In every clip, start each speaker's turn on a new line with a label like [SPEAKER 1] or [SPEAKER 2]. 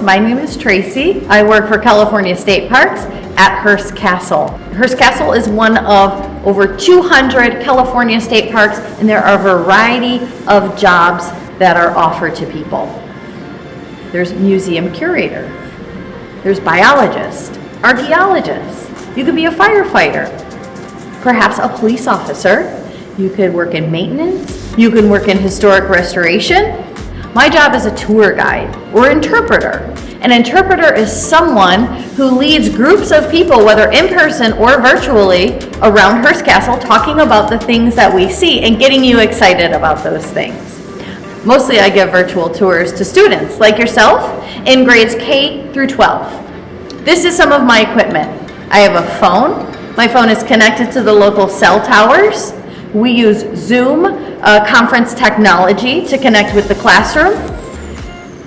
[SPEAKER 1] my name is Tracy. I work for California State Parks at Hearstcastle. Hearstcastle is one of over 200 California state parks, and there are a variety of jobs that are offered to people. There's museum curator, there's biologist, archaeologist, you could be a firefighter, perhaps a police officer, you could work in maintenance, you can work in historic restoration. My job is a tour guide or interpreter. An interpreter is someone who leads groups of people, whether in person or virtually, around Hearstcastle, talking about the things that we see and getting you excited about those things. Mostly I give virtual tours to students like yourself in grades K through 12. This is some of my equipment. I have a phone. My phone is connected to the local cell towers. We use Zoom conference technology to connect with the classroom.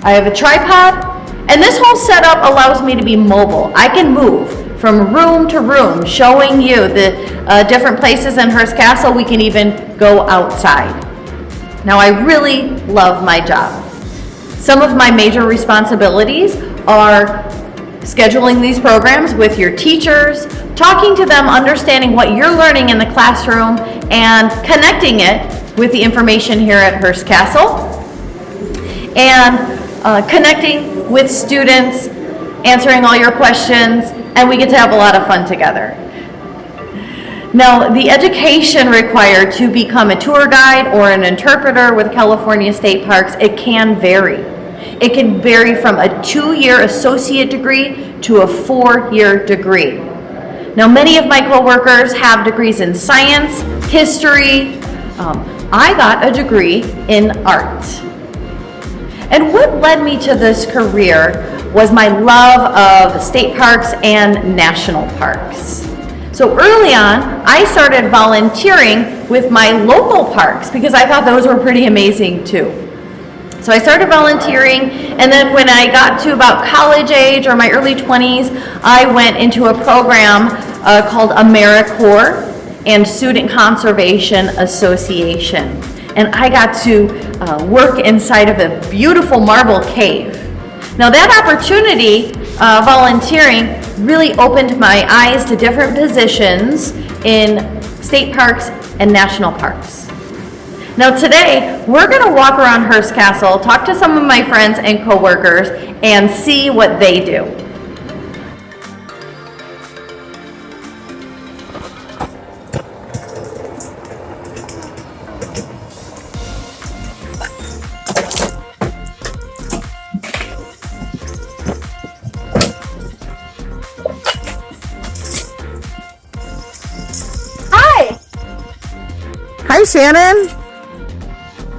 [SPEAKER 1] I have a tripod, and this whole setup allows me to be mobile. I can move from room to room, showing you the different places in Hearstcastle. We can even go outside. Now, I really love my job. Some of my major responsibilities are scheduling these programs with your teachers, talking to them, understanding what you're learning in the classroom, and connecting it with the information here at Hearstcastle, and connecting with students, answering all your questions, and we get to have a lot of fun together. Now, the education required to become a tour guide or an interpreter with California State Parks, it can vary. It can vary from a 2-year associate degree to a 4-year degree. Now, many of my coworkers have degrees in science, history. I got a degree in art. And what led me to this career was my love of state parks and national parks. So early on, I started volunteering with my local parks because I thought those were pretty amazing too. So I started volunteering, and then when I got to about college age or my early 20s, I went into a program called AmeriCorps and Student Conservation Association. And I got to work inside of a beautiful marble cave. Now that opportunity, volunteering, really opened my eyes to different positions in state parks and national parks. Now today, we're going to walk around Hearstcastle, talk to some of my friends and coworkers, and see what they do.
[SPEAKER 2] Hi, Shannon.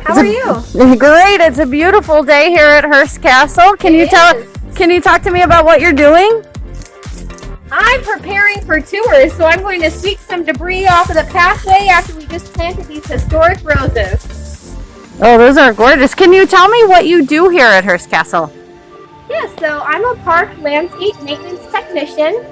[SPEAKER 3] How are you?
[SPEAKER 2] Great. It's a beautiful day here at Hearstcastle. Can you talk to me about what you're doing?
[SPEAKER 3] I'm preparing for tours, so I'm going to sweep some debris off of the pathway after we just planted these historic roses.
[SPEAKER 2] Oh, those are gorgeous. Can you tell me what you do here at Hearstcastle?
[SPEAKER 3] Yes, so I'm a park landscape maintenance technician,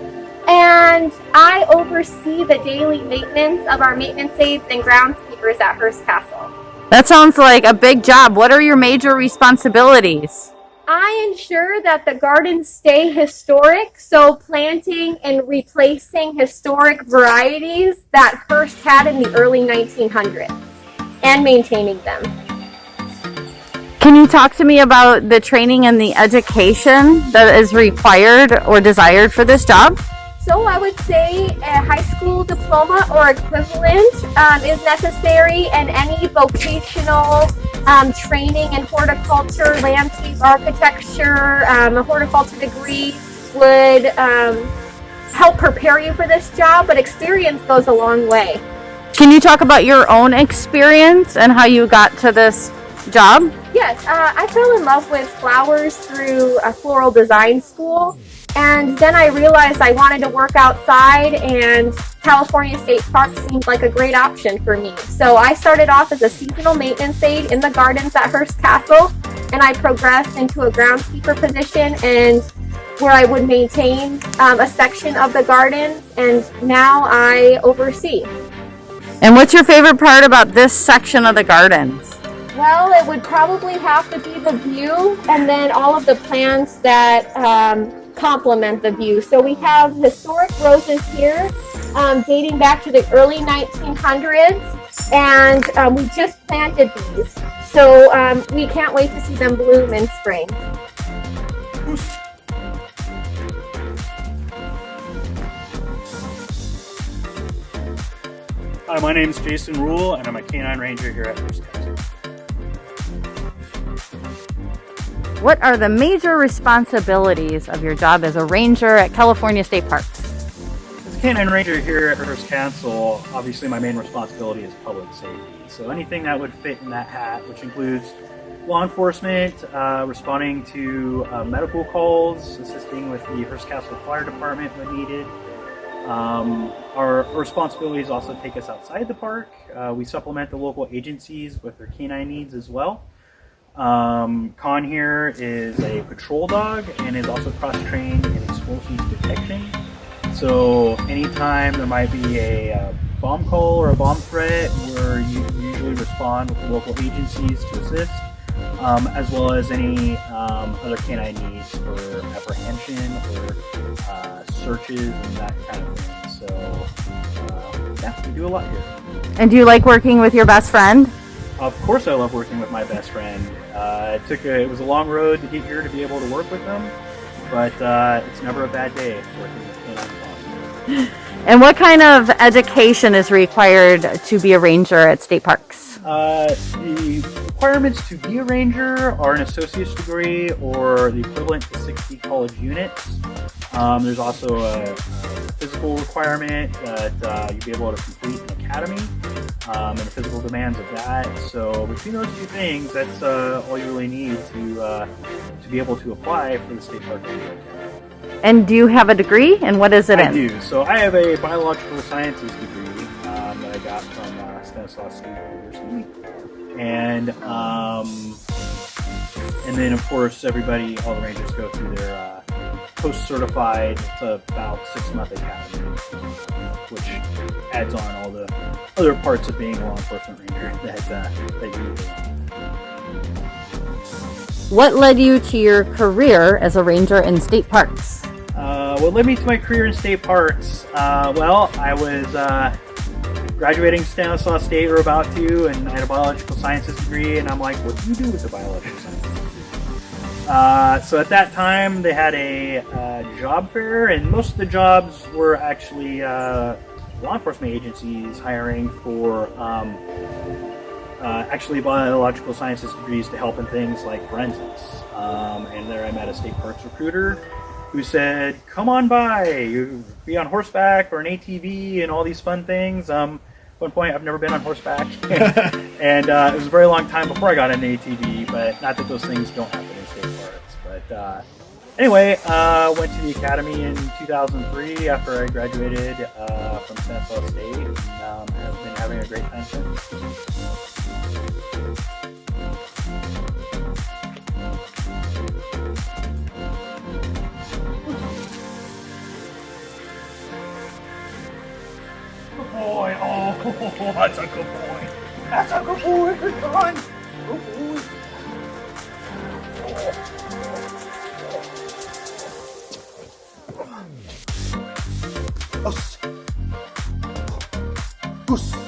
[SPEAKER 3] and I oversee the daily maintenance of our maintenance aides and groundskeepers at Hearstcastle.
[SPEAKER 2] That sounds like a big job. What are your major responsibilities?
[SPEAKER 3] I ensure that the gardens stay historic, so planting and replacing historic varieties that Hearst had in the early 1900s and maintaining them.
[SPEAKER 2] Can you talk to me about the training and the education that is required or desired for this job?
[SPEAKER 3] So I would say a high school diploma or equivalent is necessary, and any vocational training in horticulture, landscape architecture, a horticulture degree would help prepare you for this job, but experience goes a long way.
[SPEAKER 2] Can you talk about your own experience and how you got to this job?
[SPEAKER 3] Yes, I fell in love with flowers through a floral design school. And then I realized I wanted to work outside, and California State Park seemed like a great option for me. So I started off as a seasonal maintenance aide in the gardens at Hearstcastle, and I progressed into a groundskeeper position, and where I would maintain a section of the gardens, and now I oversee.
[SPEAKER 2] And what's your favorite part about this section of the gardens?
[SPEAKER 3] Well, it would probably have to be the view and then all of the plants that complement the view. So we have historic roses here dating back to the early 1900s, and we just planted these. So we can't wait to see them bloom in spring.
[SPEAKER 4] Hi, my name is Jason Rule, and I'm a canine ranger here at Hearstcastle.
[SPEAKER 2] What are the major responsibilities of your job as a ranger at California State Parks?
[SPEAKER 4] As a canine ranger here at Hearstcastle, obviously my main responsibility is public safety. So anything that would fit in that hat, which includes law enforcement, responding to medical calls, assisting with the Hearstcastle Fire Department when needed. Our responsibilities also take us outside the park. We supplement the local agencies with their canine needs as well. Con here is a patrol dog and is also cross-trained in explosives detection. So anytime there might be a bomb call or a bomb threat, we usually respond with the local agencies to assist, as well as any other canine needs for apprehension or searches and that kind of thing. So yeah, we do a lot here.
[SPEAKER 2] And do you like working with your best friend?
[SPEAKER 4] Of course I love working with my best friend. It was a long road to get here to be able to work with them, but it's never a bad day working with canine.
[SPEAKER 2] And what kind of education is required to be a ranger at state parks?
[SPEAKER 4] The requirements to be a ranger are an associate's degree or the equivalent to 60 college units. There's also a physical requirement that you'll be able to complete an academy and the physical demands of that. So between those two things, that's all you really need to be able to apply for the state park ranger academy.
[SPEAKER 2] And do you have a degree, and what is it in?
[SPEAKER 4] I do. So I have a biological sciences degree that I got from Stanislaus State University, and then of course all the rangers go through their post-certified. It's about 6-month academy, which adds on all the other parts of being a law enforcement ranger that you need.
[SPEAKER 2] What led you to your career as a ranger in state parks?
[SPEAKER 4] What led me to my career in state parks? Well, I was graduating Stanislaus State, or about to, and I had a biological sciences degree, and I'm like, what do you do with a biological sciences degree? So at that time, they had a job fair, and most of the jobs were actually law enforcement agencies hiring for actually biological sciences degrees to help in things like forensics. And there I met a state parks recruiter who said, come on by, you be on horseback or an ATV and all these fun things. At one point, I've never been on horseback. And it was a very long time before I got an ATV, but not that those things don't happen in state parks. But anyway, went to the academy in 2003 after I graduated from Stanislaus State, and have been having a great time since. Boy, oh, that's a good boy. That's a good boy. Good son. Good boy. Goose. Goose.